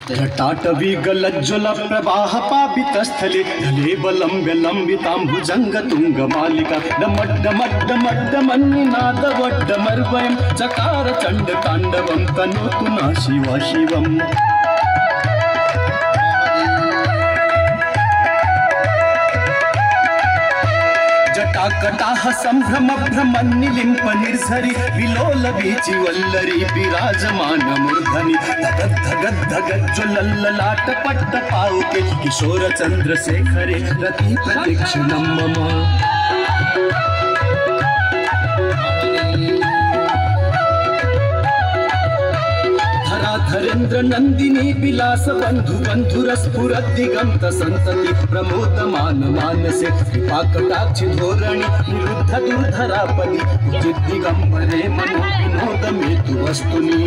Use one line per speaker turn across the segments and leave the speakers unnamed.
जटाटवी गलज्ज्वल प्रवाह पापितस्थले जले बलम्ब्य लम्बिताम्बुजङ्ग तुङ्गमालिका डमड्डमड्डमड्डमन्निनादवड्डमर्वयं चकार चण्ड ताण्डवं तनोतु नः शिव शिवम्। जटाकटाह संभ्रम भ्रमन्निलिम्प निर्झरि विलोल वीचि वल्लरी विराजमान मूर्धनि धगद् धगद् धगज्ज्वलल्ललाट पट्ट पाउके किशोर चन्द्रशेखरे रति प्रदक्षिणं मम। धरेन्द्र नंदिनी विलास बंधु बंधुरस्फुरत् दिगंत संतति प्रमोदमान मानसे कृपाकटाक्षि धोरणि निरुद्ध दुर्धरापदि उचित दिगंबरे मनो विनोद मेतु वस्तुनि।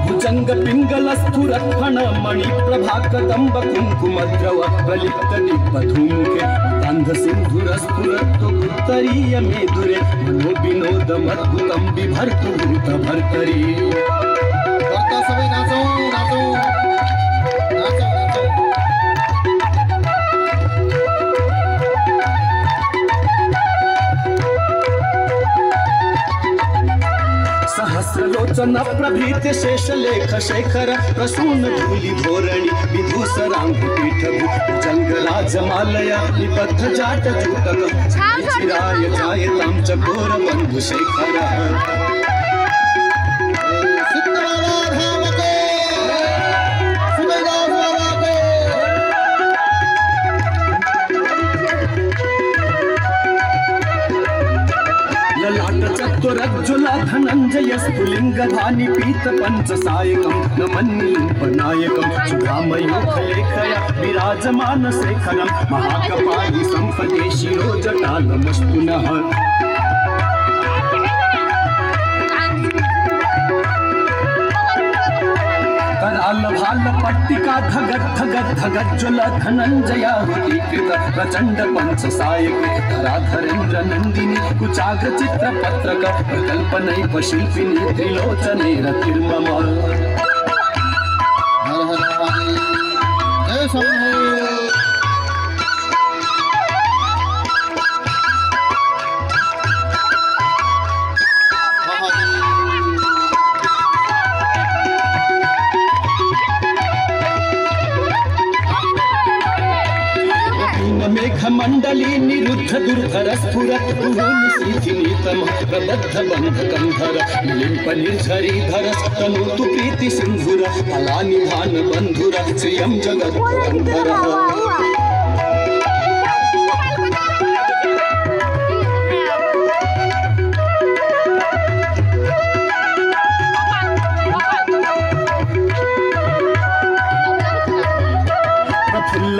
भुजंग पिंगल स्फुरत्फण मणि प्रभा कदंब कुंकुम द्रव प्रलिप्त दिग्बधूमुखे गंध सिंधुर स्फुरत् उत्तरीय मेदुरे मनो विनोद मद्भुतं बिभर्तु भूत भर्तरी। भक्ता सभी नाचो नाचो नाचो नाचो। सहस्रलोचन प्रभृत शेषलेख शेखर प्रसून धूलि धोरणि विधूसरांग पीठभु जंगराजमालया निबद्ध जाट जूटक चिराय जायतां चकोर बंधु शेखर। चतुरज्जुल धनंजय स्फुलिंग धानि पीत पंच सायकं नमन्निलिम्पनायकं सुधामयूखलेखया विराजमान शेखरं महाकपालि संपदे शिरो जटालमस्तु नः। कराल भाल पट्टिका धगद् धगद् धगज्ज्वल धनंजयाहुतीकृत प्रचंड पंच सायक धराधरेन्द्र नंदिनी कुचाग्र चित्र पत्रक प्रकल्पनैक शिल्पिनी त्रिलोचने रतिर्मम। हर हर महादेव जय शंभो। मेघमंडली निरुद्ध दुर्धर स्फुरत् कुहूनिशीथिनीतम प्रबद्ध बंध कंधर निलिम्प निर्झरी धर तनोतु प्रीति सिंधुर फलानि भान बंधुर श्रियं जगत् पुरंधर।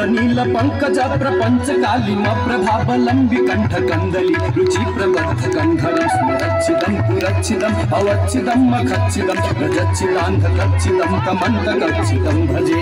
नील पंकज प्रपंच कालिम प्रभाबलंबि कंठ कंदली रुचि प्रबद्ध कंधरं स्मरच्छिदं पुरच्छिदं अवच्छिदं मखच्छिदं गजच्छिदान्ध कच्छिदं कमंड कच्छिदं भजे।